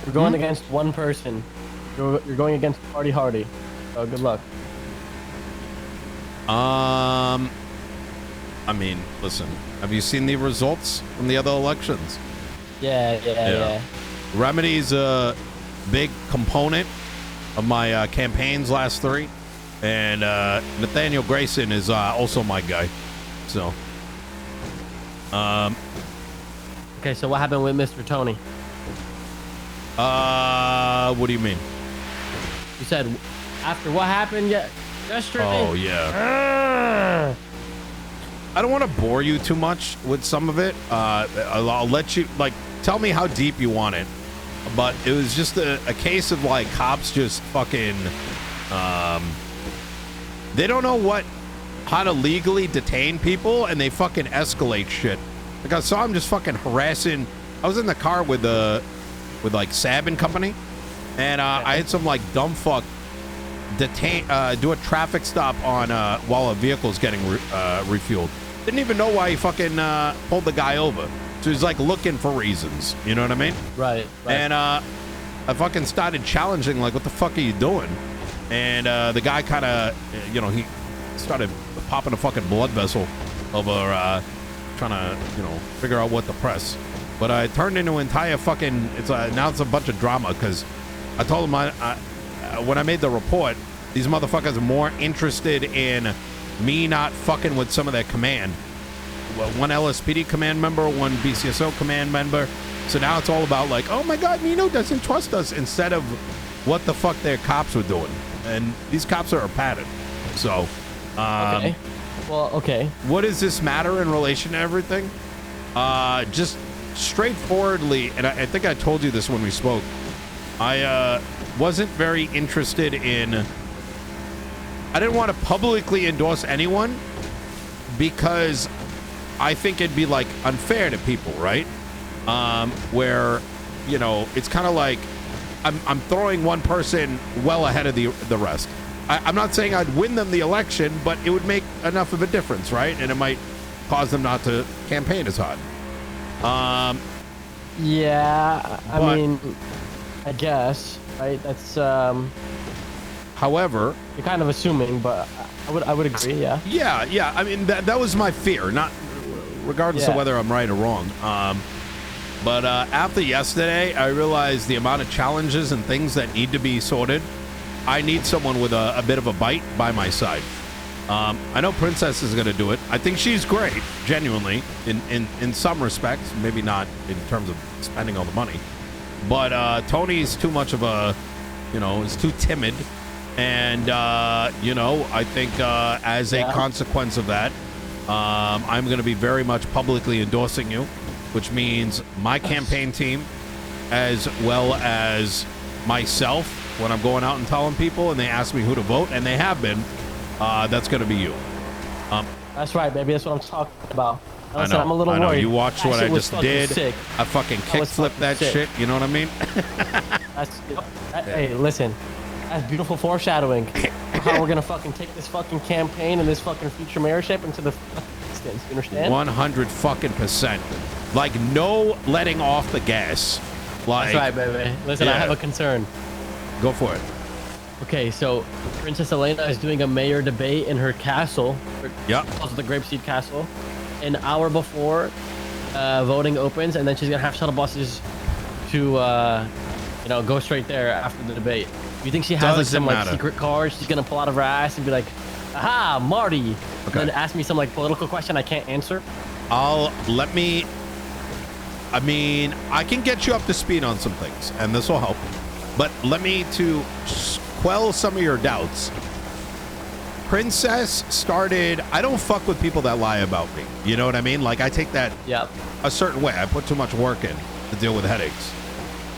You're going against one person. You're going against Party Hardy. So good luck. I mean, listen. Have you seen the results from the other elections? Yeah. Remedy's a big component of my campaign's last 3, and Nathaniel Grayson is also my guy. So, okay, so what happened with Mr. Tony? What do you mean? You said after what happened yesterday? Oh yeah. I don't want to bore you too much with some of it. I'll let you tell me how deep you want it. But it was just a case of like cops just fucking they don't know how to legally detain people, and they fucking escalate shit. Like I saw him just fucking harassing. I was in the car with like Sab and company, and I had some like dumb fuck do a traffic stop on while a vehicle's getting refueled. Didn't even know why he fucking pulled the guy over. So he's like looking for reasons, you know what I mean? Right. And I fucking started challenging, like, what the fuck are you doing? And the guy kind of, he started popping a fucking blood vessel over trying to, figure out what to press. But I turned into an entire fucking, now it's a bunch of drama, because I told him when I made the report, these motherfuckers are more interested in me not fucking with some of their command. Well, one LSPD command member, one BCSO command member. So now it's all about like, oh my God, Nino doesn't trust us, instead of what the fuck their cops were doing. And these cops are padded. So, okay. Well, okay. What does this matter in relation to everything? Just straightforwardly, and I think I told you this when we spoke, I wasn't very interested in, I didn't want to publicly endorse anyone, because I think it'd be like unfair to people, right? Where, it's kind of like I'm throwing one person well ahead of the rest. I'm not saying I'd win them the election, but it would make enough of a difference, right? And it might cause them not to campaign as hard. Yeah, I mean, I guess, right? That's however, you're kind of assuming, but I would agree, yeah. Yeah. I mean, that was my fear, not regardless of whether I'm right or wrong. But after yesterday, I realized the amount of challenges and things that need to be sorted. I need someone with a bit of a bite by my side. I know Princess is going to do it. I think she's great, genuinely, in some respects. Maybe not in terms of spending all the money. But Tony's too much of a, is too timid. And, I think as a consequence of that, I'm going to be very much publicly endorsing you, which means my campaign team, as well as myself, when I'm going out and telling people and they ask me who to vote, and they have been, that's going to be you. That's right, baby. That's what I'm talking about. I know. I'm a little worried. You watched what I just did. Sick. I fucking kickflipped that shit. You know what I mean? Hey, listen. That's beautiful foreshadowing. How we're gonna fucking take this fucking campaign and this fucking future mayorship into the distance. You understand? 100%. Like, no letting off the gas. Like, that's right, baby. Listen, I have a concern. Go for it. Okay, so Princess Elena is doing a mayor debate in her castle. Yep. Also the Grapeseed Castle. An hour before voting opens, and then she's gonna have shuttle buses to, go straight there after the debate. You think she has some secret card she's gonna pull out of her ass and be like, "Aha, Marty," and then ask me some like political question I can't answer? I can get you up to speed on some things, and this will help. But let me to quell some of your doubts. Princess started, I don't fuck with people that lie about me. You know what I mean? Like, I take that a certain way. I put too much work in to deal with headaches.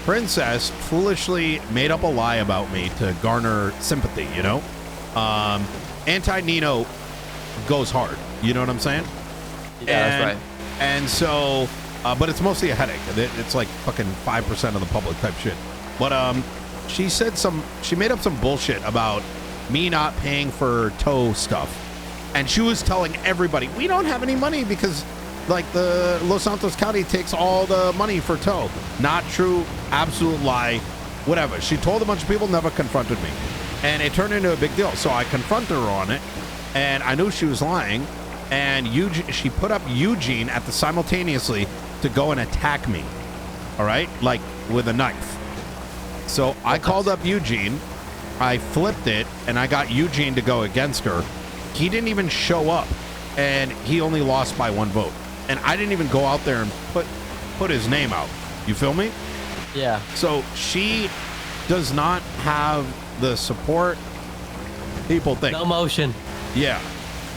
Princess foolishly made up a lie about me to garner sympathy, Anti-Nino goes hard. You know what I'm saying? Yeah, that's right. And so, but it's mostly a headache. It's like fucking 5% of the public type shit. But she made up some bullshit about me not paying for tow stuff. And she was telling everybody, we don't have any money because like the Los Santos County takes all the money for tow. Not true. Absolute lie. Whatever. She told a bunch of people, never confronted me. And it turned into a big deal. So I confronted her on it, and I knew she was lying. And she put up Eugene at the simultaneously to go and attack me. All right? Like with a knife. So I called up Eugene. I flipped it, and I got Eugene to go against her. He didn't even show up, and he only lost by 1 vote. And I didn't even go out there and put his name out. You feel me? Yeah. So she does not have the support people think. No motion. Yeah.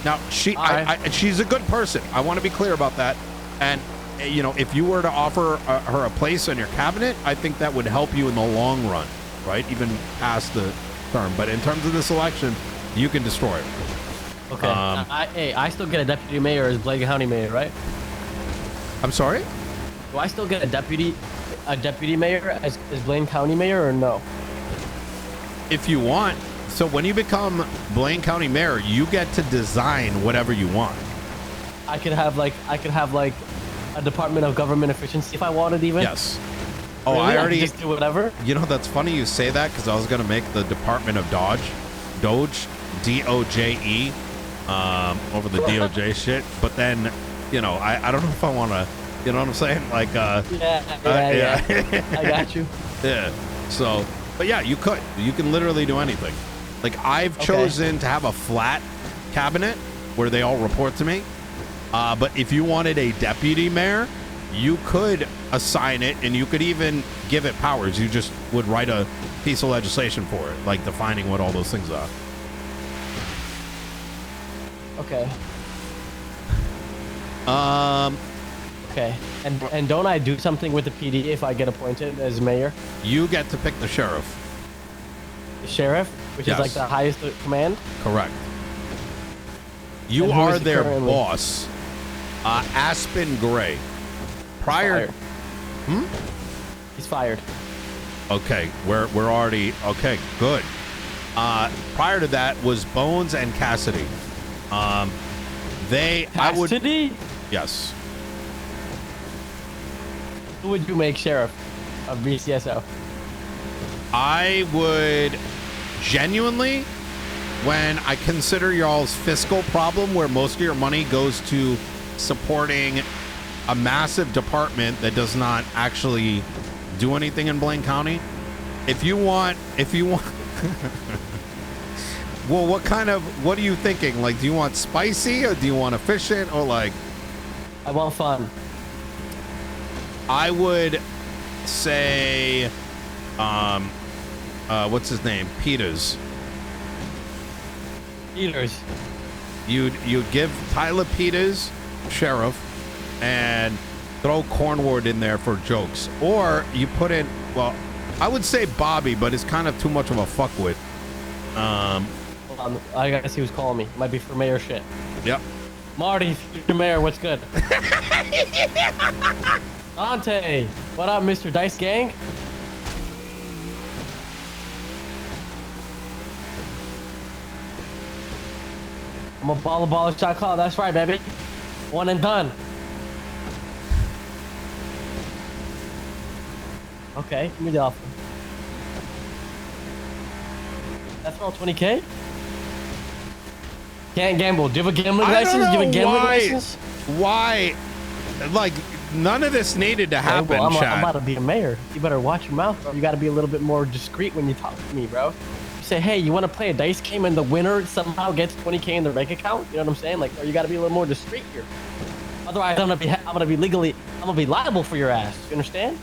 Now she's a good person. I want to be clear about that. And you know, if you were to offer her a place on your cabinet, I think that would help you in the long run, right? Even past the term. But in terms of this election, you can destroy it. Okay. I still get a deputy mayor as Blaine County mayor, right? I'm sorry? Do I still get a deputy mayor as Blaine County mayor, or no? If you want. So when you become Blaine County mayor, you get to design whatever you want. I could have like a Department of Government Efficiency if I wanted, even. Yes. Oh, really? I already just do whatever. You know, that's funny you say that, because I was gonna make the Department of Doge, DOJE, over the DOJ shit. But then, you know, I don't know if I want to. You know what I'm saying? Like, yeah. I got you. Yeah. So, but yeah, you can literally do anything. Like, I've chosen to have a flat cabinet where they all report to me. But if you wanted a deputy mayor, you could assign it, and you could even give it powers. You just would write a piece of legislation for it, like defining what all those things are. Okay. Okay. And don't I do something with the PD if I get appointed as mayor? You get to pick the sheriff. The sheriff, which is like the highest command? Correct. You are their boss. Aspen Gray. He's fired. Okay, we're already okay. Good. Prior to that was Bones and Cassidy. Cassidy? Yes. Who would you make sheriff of BCSO? I would genuinely, when I consider y'all's fiscal problem where most of your money goes to supporting a massive department that does not actually do anything in Blaine County. If you want well, what are you thinking? Like, do you want spicy, or do you want efficient, or like? I want fun. I would say, what's his name? Peters. You'd give Tyler Peters sheriff and throw Cornwood in there for jokes, or you put in, well, I would say Bobby, but it's kind of too much of a fuckwit. I gotta see who's calling me. Might be for mayor shit. Yep. Marty, future mayor, what's good? Dante, what up, Mr. Dice Gang? I'm a baller shot call. That's right, baby. One and done. Okay, give me the offer. That's all 20K? Can't gamble. Do you have a gambling license? Do you have a gambling license? Why? Like, none of this needed to happen, well, I'm Chad. about to be a mayor. You better watch your mouth, bro. You got to be a little bit more discreet when you talk to me, bro. You say, hey, you want to play a dice game and the winner somehow gets 20K in their bank account? You know what I'm saying? Like, bro, you got to be a little more discreet here. Otherwise, I'm gonna be liable for your ass. You understand?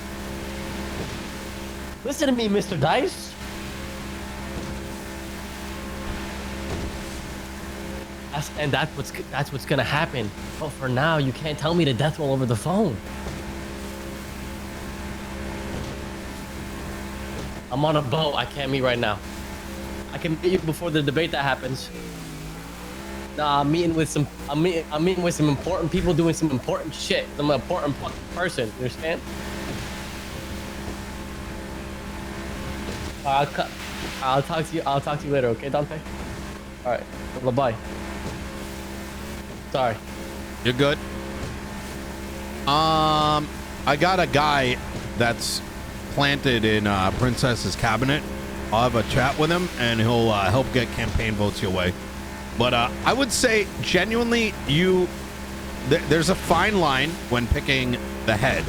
Listen to me, Mr. Dice. That's what's gonna happen. But for now, you can't tell me to death roll over the phone. I'm on a boat. I can't meet right now. I can meet you before the debate that happens. Nah, I'm meeting with some important people doing some important shit. I'm an important person. You understand? I'll talk to you later, okay, Dante? All right. Bye. Sorry. You're good. I got a guy that's planted in Princess's cabinet. I'll have a chat with him, and he'll help get campaign votes your way. But I would say, genuinely, there's a fine line when picking the head,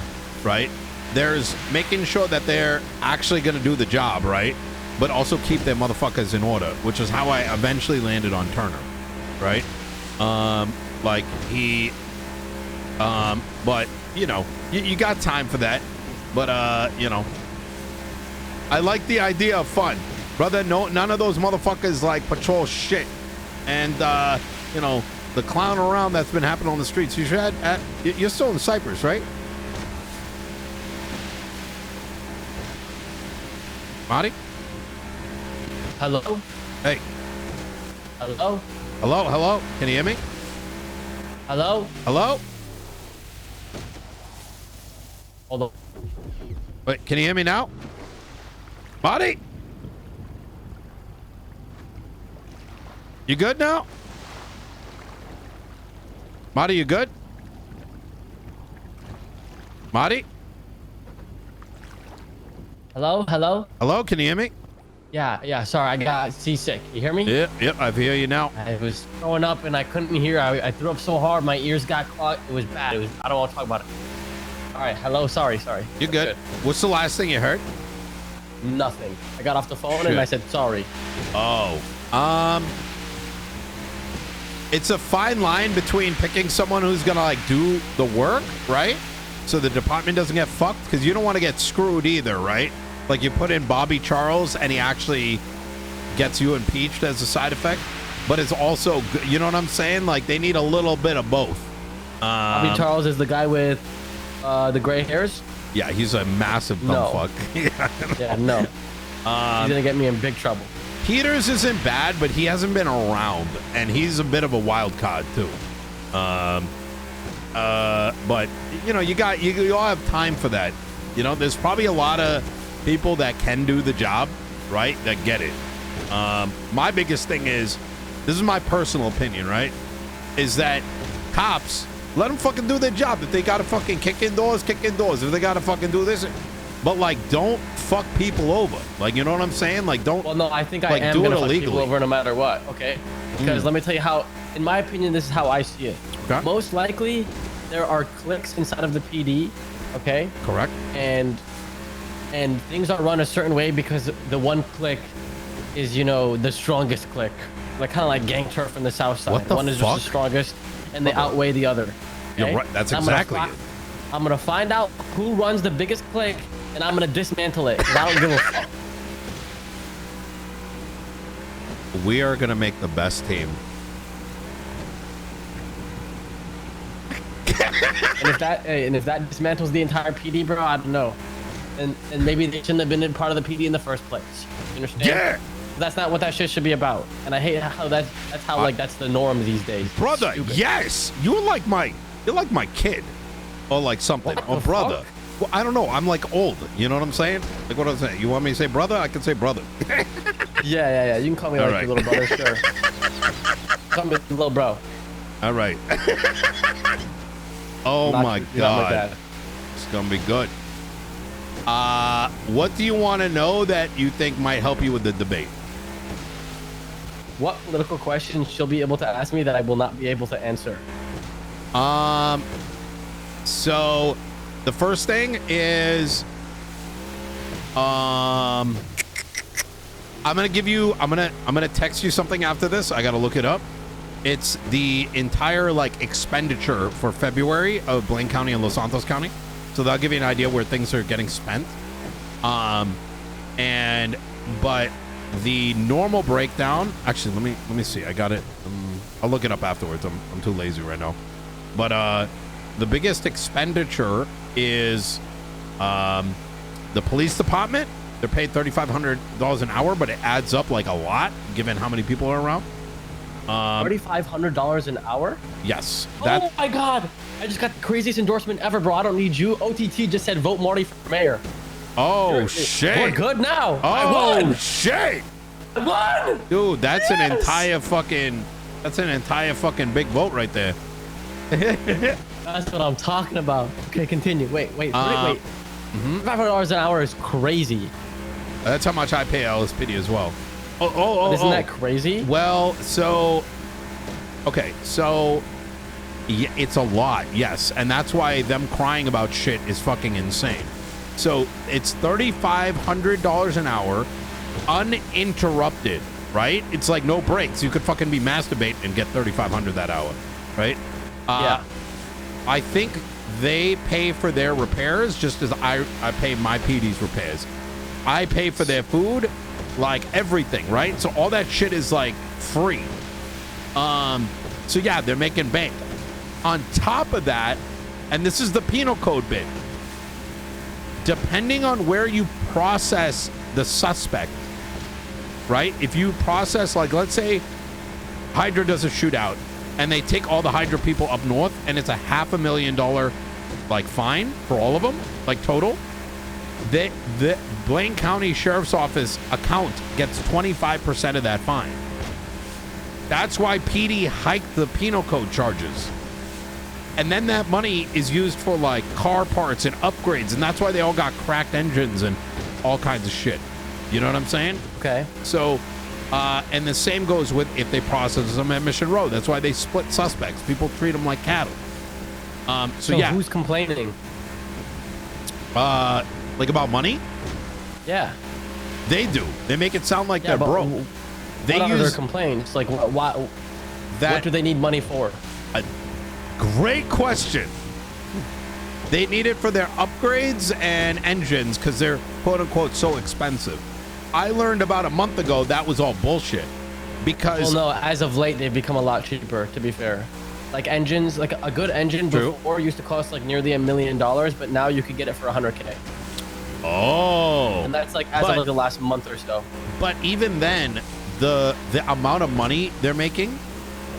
right? There's making sure that they're actually going to do the job, right? But also keep their motherfuckers in order, which is how I eventually landed on Turner, right? But, you know, you got time for that. But, you know, I like the idea of fun. Brother, none of those motherfuckers, like, patrol shit. And, you know, the clown around that's been happening on the streets. You should you're still in Cyprus, right? Marty? Hello? Hey. Hello? Hello? Can you hear me? Hello? Hello? Hold on. Wait, can you hear me now? Marty? You good now? Marty, you good? Marty? Hello? Hello, can you hear me? Yeah, sorry, I got seasick. You hear me? Yep, I hear you now. I was throwing up and I couldn't hear. I threw up so hard, my ears got clogged. It was bad. I don't want to talk about it. All right, hello, sorry. You're good. What's the last thing you heard? Nothing. I got off the phone and I said sorry. Oh. It's a fine line between picking someone who's gonna like do the work, right? So the department doesn't get fucked, because you don't want to get screwed either, right? Like you put in Bobby Charles and he actually gets you impeached as a side effect, but it's also, you know what I'm saying? Like they need a little bit of both. Bobby Charles is the guy with the gray hairs? Yeah, he's a massive dumb fuck. Yeah, no. He's gonna get me in big trouble. Peters isn't bad, but he hasn't been around, and he's a bit of a wild card too. But you know, you all have time for that. You know, there's probably a lot of people that can do the job, right? That get it. My biggest thing is, this is my personal opinion, right? Is that cops, let them fucking do their job. If they gotta fucking kick in doors, kick in doors. If they gotta fucking do this, but like, don't fuck people over. Like, you know what I'm saying? Like, don't. Well, no, I think I like, am do gonna it fuck people illegally over no matter what. Okay, because let me tell you how. In my opinion, this is how I see it. Okay. Most likely, there are cliques inside of the PD. Okay. Correct. And things are run a certain way because the one clique is, you know, the strongest clique. Like kind of like gang turf in the South Side. What the One is fuck? just the strongest, and they outweigh the other. Okay? You're right. That's exactly it. I'm gonna find out who runs the biggest clique, and I'm gonna dismantle it. 'Cause I don't give a fuck. We are gonna make the best team. And if that dismantles the entire PD, bro, I don't know. And maybe they shouldn't have been part of the PD in the first place. You understand? Yeah. That's not what that shit should be about. And I hate how that's how like that's the norm these days. Brother, Stupid. yes, you're like my kid, or like something, What or the brother. fuck? Well, I don't know. I'm like old. You know what I'm saying? Like what I'm saying. You want me to say brother? I can say brother. Yeah. You can call me All like right. your little brother, sure. Call me little bro. All right. Oh Not- my you're not my God, dad. it's gonna be good. What do you want to know that you think might help you with the debate? What political questions she'll be able to ask me that I will not be able to answer? So the first thing is, I'm gonna text you something after this. I gotta look it up. It's the entire like expenditure for February of Blaine County and Los Santos County. So that'll give you an idea where things are getting spent. But the normal breakdown, actually, let me see. I got it. I'll look it up afterwards. I'm too lazy right now. But the biggest expenditure is the police department. They're paid $3,500 an hour, but it adds up like a lot given how many people are around. $3,500 an hour? Yes. Oh my God! I just got the craziest endorsement ever, bro. I don't need you. OTT just said vote Marty for mayor. Oh shit! We're good now. I Oh won. shit! I won. Dude, that's Yes! an entire fucking big vote right there. That's what I'm talking about. Okay, continue. Wait. $500 an hour is crazy. That's how much I pay LSPD as well. Isn't that crazy? Well, so okay, so yeah, it's a lot, yes, and that's why them crying about shit is fucking insane. So it's $3,500 an hour, uninterrupted, right? It's like no breaks. You could fucking be masturbating and get $3,500 that hour, right? Yeah. I think they pay for their repairs just as I pay my PD's repairs. I pay for their food, like everything, right? So all that shit is like free. So yeah, they're making bank. On top of that, and this is the penal code bit, depending on where you process the suspect, right? If you process, like, let's say Hydra does a shootout and they take all the Hydra people up north and it's a $500,000 like fine for all of them, like total, the Blaine County Sheriff's Office account gets 25% of that fine. That's why PD hiked the penal code charges. And then that money is used for like car parts and upgrades, and that's why they all got cracked engines and all kinds of shit. You know what I'm saying? Okay. So, and the same goes with if they process them at Mission Road. That's why they split suspects. People treat them like cattle. So yeah. Who's complaining? Like about money? Yeah. They do. They make it sound like they're broke. What are their complaints? Like, what do they need money for? Great question. They need it for their upgrades and engines because they're quote unquote so expensive. I learned about a month ago that was all bullshit because well, no, as of late they've become a lot cheaper, to be fair. Like engines, like a good engine before used to cost like nearly $1 million, but now you could get it for $100K. Oh. And that's like as of like the last month or so. But even then, the amount of money they're making,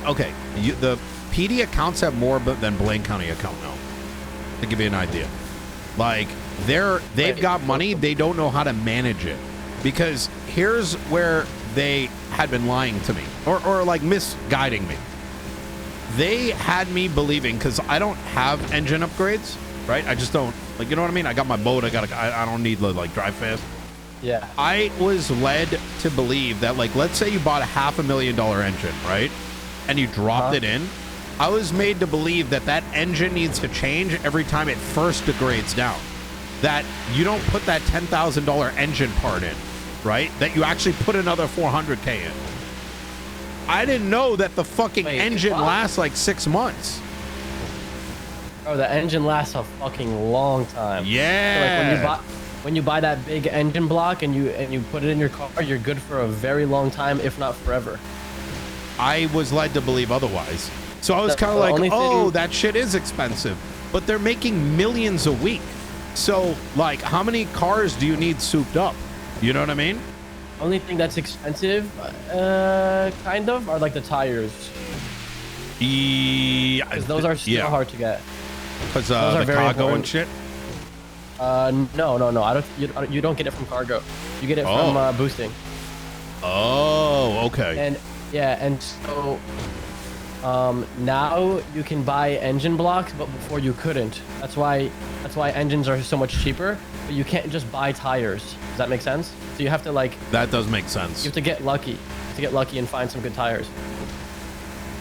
okay, the PD accounts have more than Blaine County account now. To give you an idea, like they've got money, they don't know how to manage it. Because here's where they had been lying to me or like misguiding me. They had me believing, because I don't have engine upgrades, right? I just don't, like, you know what I mean? I got my boat. I don't need to like drive fast. Yeah. I was led to believe that, like, let's say you bought a $500,000 engine, right? And you dropped it in. I was made to believe that that engine needs to change every time it first degrades down. That you don't put that $10,000 engine part in, right? That you actually put another $400K in. I didn't know that the fucking engine lasts like 6 months. Oh, the engine lasts a fucking long time. Yeah. So like when you buy that big engine block and you put it in your car, you're good for a very long time, if not forever. I was led to believe otherwise. So I was kind of like, oh, that shit is expensive. But they're making millions a week. So, like, how many cars do you need souped up? You know what I mean? Only thing that's expensive, kind of, are like the tires. Yeah. Because those are still hard to get. Because the cargo and shit? No. You don't get it from cargo. You get it from boosting. Oh, okay. And so now you can buy engine blocks, but before you couldn't. That's why engines are so much cheaper. But you can't just buy tires. Does that make sense? So you have to like. That does make sense. You have to get lucky. And find some good tires.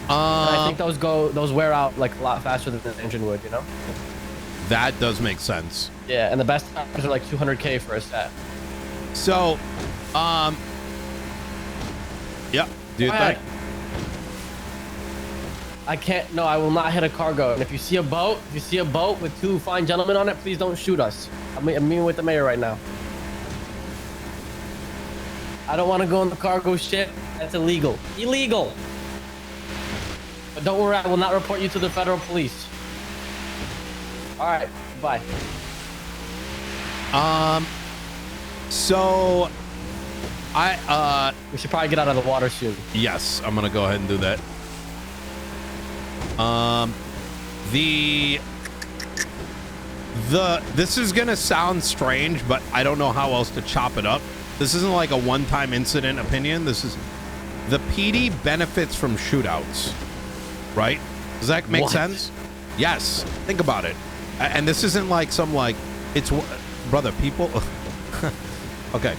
And I think those wear out like a lot faster than an engine would. You know. That does make sense. Yeah, and the best tires are like $200K for a set. So, yeah, do you think? I can't. No, I will not hit a cargo. And if you see a boat, with two fine gentlemen on it, please don't shoot us. I'm meeting with the mayor right now. I don't want to go in the cargo ship. That's illegal. Illegal. But don't worry, I will not report you to the federal police. All right. Bye. So, we should probably get out of the water soon. Yes, I'm gonna go ahead and do that. This is gonna sound strange, but I don't know how else to chop it up. This isn't like a one-time incident opinion. This is the PD benefits from shootouts, right? Does that make sense? Yes, think about it. And this isn't like some like it's brother people. Okay.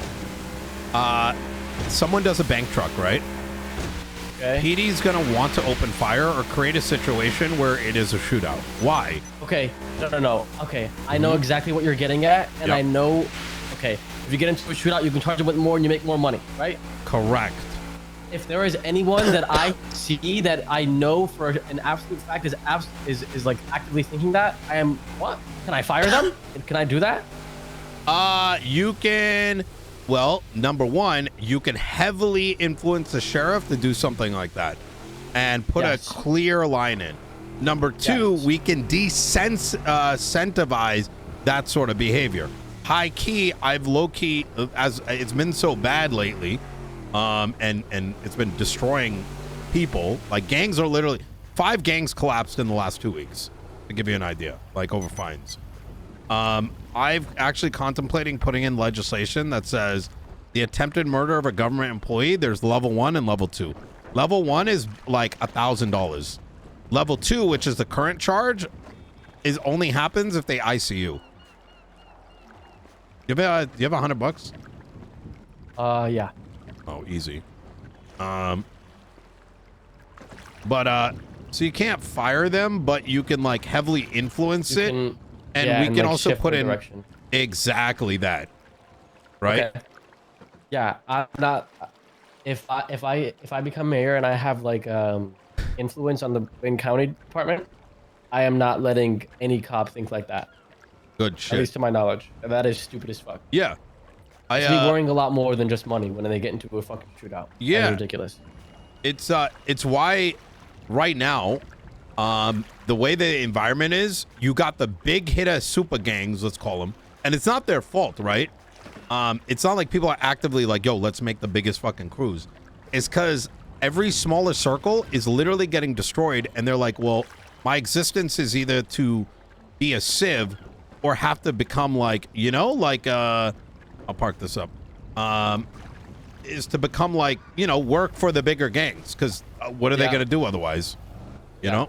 Someone does a bank truck, right? Okay. PD's gonna want to open fire or create a situation where it is a shootout. Why? Okay. No. Okay. I know exactly what you're getting at, and I know. Okay. If you get into a shootout, you can charge them with more, and you make more money, right? Correct. If there is anyone that I see that I know for an absolute fact is like actively thinking that, I am what? Can I fire them? Can I do that? You can. Well, number one, you can heavily influence the sheriff to do something like that and put a clear line in. Number two, we can incentivize that sort of behavior. High key, I've low key, as it's been so bad lately, and it's been destroying people. Like gangs are literally 5 gangs collapsed in the last 2 weeks, to give you an idea, like over fines. I've actually contemplating putting in legislation that says the attempted murder of a government employee, there's level 1 and level 2. Level 1 is like $1,000. Level 2, which is the current charge, is only happens if they ICU. You have $100? Yeah. Oh, easy. But so you can't fire them, but you can like heavily influence it. And we can also put in direction. Exactly that, right? Okay. Yeah, I'm not. If I become mayor and I have like influence on the Wayne County Department, I am not letting any cop think like that. Good shit. At least to my knowledge, that is stupid as fuck. Yeah, I be worrying a lot more than just money when they get into a fucking shootout. Yeah, that's ridiculous. It's why right now. The way the environment is, you got the big hitter super gangs, let's call them, and it's not their fault, right? It's not like people are actively like, yo, let's make the biggest fucking crews. It's because every smaller circle is literally getting destroyed, and they're like, well, my existence is either to be a civ or have to become like, you know, like, I'll park this up, is to become like, you know, work for the bigger gangs, because what are they going to do otherwise, you know?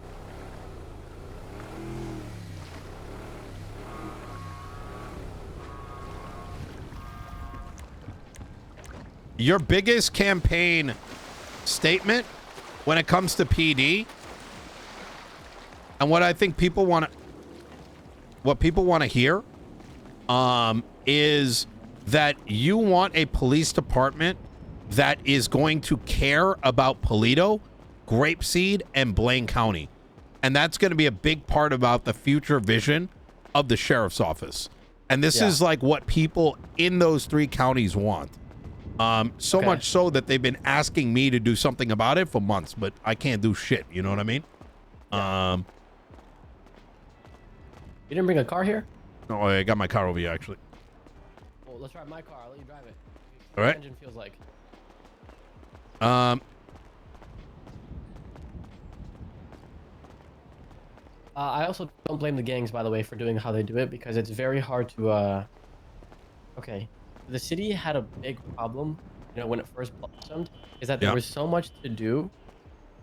Your biggest campaign statement when it comes to PD, and what I think people want to hear, is that you want a police department that is going to care about Paleto, Grapeseed, and Blaine County, and that's going to be a big part about the future vision of the sheriff's office. And this is like what people in those 3 counties want. So much so that they've been asking me to do something about it for months, but I can't do shit. You know what I mean? You didn't bring a car here? No, I got my car over here, actually. Well, let's drive my car. I'll let you drive it. All right. Engine feels like. I also don't blame the gangs, by the way, for doing how they do it, because it's very hard to, okay. The city had a big problem, you know, when it first blossomed, is that there was so much to do,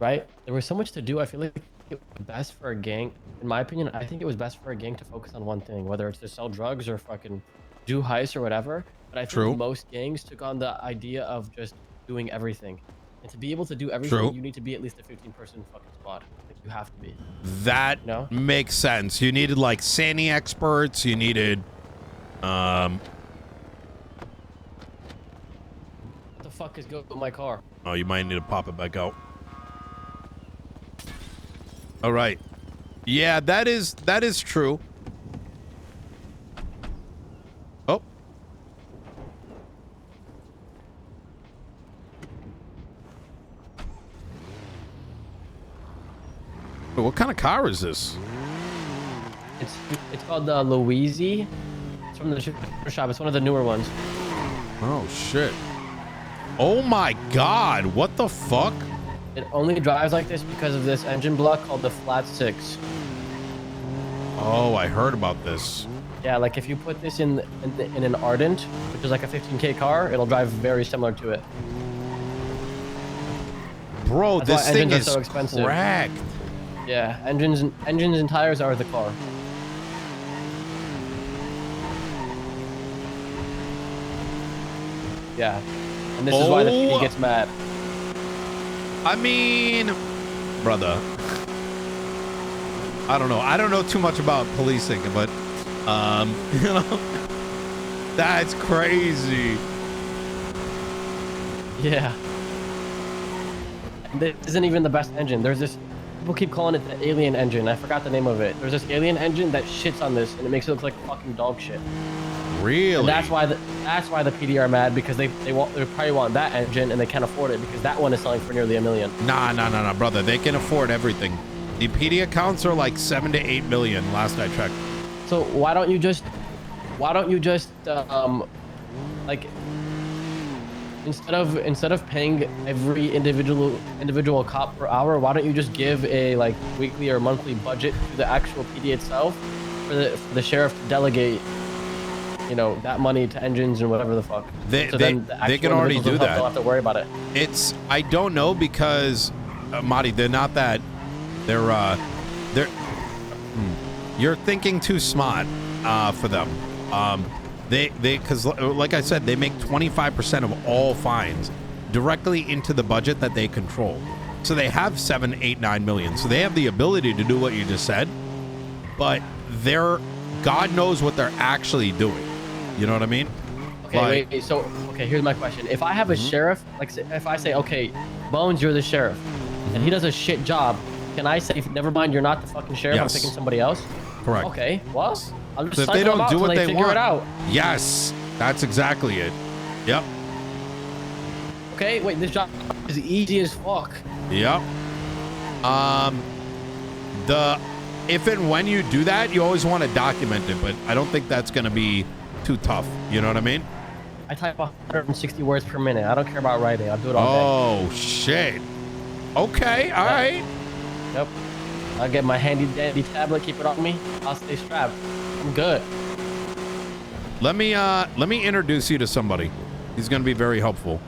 right? There was so much to do. I feel like it was best for a gang, in my opinion, I think it was best for a gang to focus on one thing, whether it's to sell drugs or fucking do heists or whatever. But I think most gangs took on the idea of just doing everything. And to be able to do everything, you need to be at least a 15-person fucking squad. Like, you have to be. That makes sense. You needed like Sani experts. You needed, what the fuck is going with my car? Oh, you might need to pop it back out. All right. Yeah, that is true. Oh. What kind of car is this? It's called the Louisi. It's from the shop. It's one of the newer ones. Oh shit. Oh my god, what the fuck? It only drives like this because of this engine block called the Flat 6. Oh, I heard about this. Yeah, like if you put this in an Ardent, which is like a 15K car, it'll drive very similar to it. Bro, That's this thing is so expensive. cracked. Yeah, engines and tires are the car. Yeah, and this is why the PD gets mad. I mean, brother, I don't know. I don't know too much about policing, but you know, that's crazy. Yeah. This isn't even the best engine. There's this, people keep calling it the alien engine. I forgot the name of it. There's this alien engine that shits on this, and it makes it look like fucking dog shit. Really? And that's why the PD are mad, because they probably want that engine and they can't afford it because that one is selling for nearly $1 million. Nah, brother. They can afford everything. The PD accounts are like 7 to 8 million last I checked. So why don't you just like instead of paying every individual cop per hour, why don't you just give a like weekly or monthly budget to the actual PD itself for the sheriff to delegate, you know, that money to engines and whatever the fuck. They can already do that. Don't have to worry about it. I don't know, because Marty, they're not that. They're you're thinking too smart for them. Because like I said, they make 25% of all fines directly into the budget that they control. So they have 7, 8, 9 million. So they have the ability to do what you just said, but God knows what they're actually doing. You know what I mean? Okay, wait. So, okay, here's my question. If I have a sheriff, like if I say, okay, Bones, you're the sheriff, and he does a shit job, can I say, never mind, you're not the fucking sheriff, Yes. I'm picking somebody else? Correct. Okay, well, I'll just So if cycle they them don't out do till what they figure want, it out. yes, that's exactly it. Yep. Okay, wait, this job is easy as fuck. Yep. If and when you do that, you always want to document it, but I don't think that's going to be too tough. You know what I mean? I type 160 words per minute. I don't care about writing. I'll do it all day. Oh, shit. Okay, all right. Yep. I'll get my handy dandy tablet, keep it on me. I'll stay strapped. I'm good. Let me introduce you to somebody. He's going to be very helpful.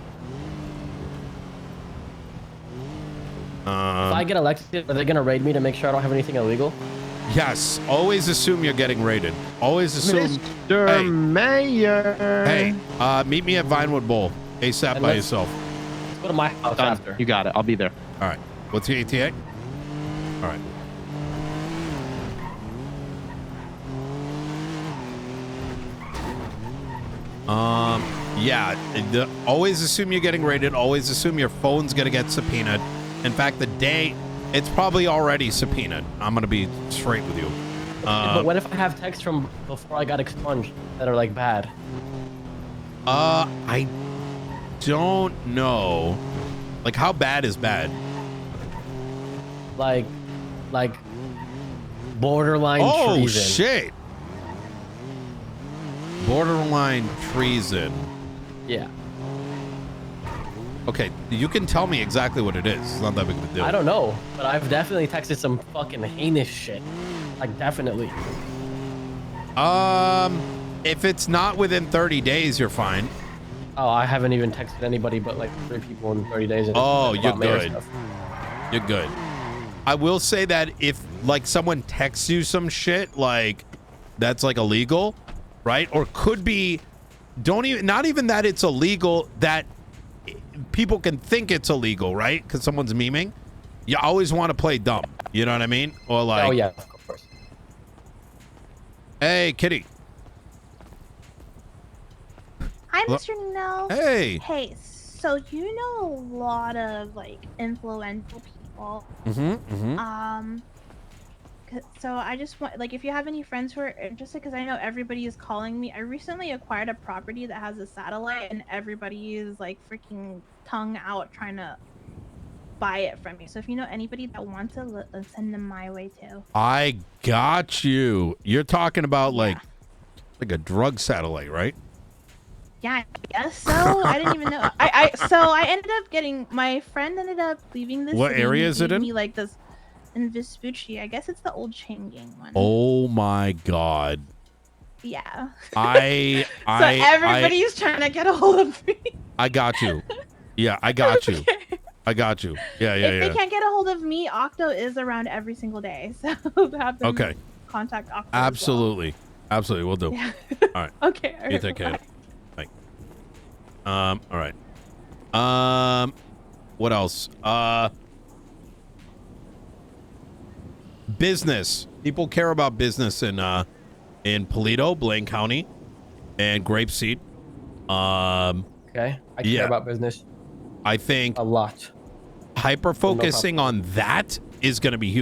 If I get elected, are they gonna raid me to make sure I don't have anything illegal? Yes. Always assume you're getting raided. Always assume. Mr. Mayor. Hey, meet me at Vinewood Bowl ASAP And by let's- yourself. Let's go to my house Done. after. You got it. I'll be there. All right. What's your ETA? All right. Yeah. Always assume you're getting raided. Always assume your phone's gonna get subpoenaed. In fact, it's probably already subpoenaed. I'm gonna be straight with you. But what if I have texts from before I got expunged that are like bad? I don't know. Like, how bad is bad? Like borderline Oh, treason. shit. Borderline treason. Yeah. Okay, you can tell me exactly what it is. It's not that big of a deal. I don't know, but I've definitely texted some fucking heinous shit. Like, definitely. If it's not within 30 days, you're fine. Oh, I haven't even texted anybody but like 3 people in 30 days. And Oh, about you're mayor good. stuff. You're good. I will say that if like someone texts you some shit like that's like illegal, right? Or could be, not even that it's illegal, that people can think it's illegal, right? Because someone's memeing. You always want to play dumb. You know what I mean? Or like, Oh yeah, of course. hey, kitty. Hi, Mr. Nino. Hey. Hey, so you know a lot of like influential people. So I just want, like, if you have any friends who are interested, because I know everybody is calling me. I recently acquired a property that has a satellite, and everybody is like freaking tongue out trying to buy it from me. So if you know anybody that wants to, send them my way too. I got you. You're talking about Yeah. like a drug satellite, right? Yeah, I guess so. I didn't even know. So I ended up getting, my friend ended up leaving this. What area is it in? Me like this in Vespucci. I guess it's the old chain gang one. Oh my god. Yeah. I So everybody's trying to get a hold of me. I got you. Yeah, I got you. I got you. Yeah, If they can't get a hold of me, Octo is around every single day, so have them Okay. contact Octo. Absolutely. Absolutely, we'll do. Yeah. All right. Okay. All You right, take care. bye. All right. What else? Business. People care about business in Paleto, Blaine County, and Grapeseed. Okay. I care about business I think a lot. hyper focusing on that is going to be huge.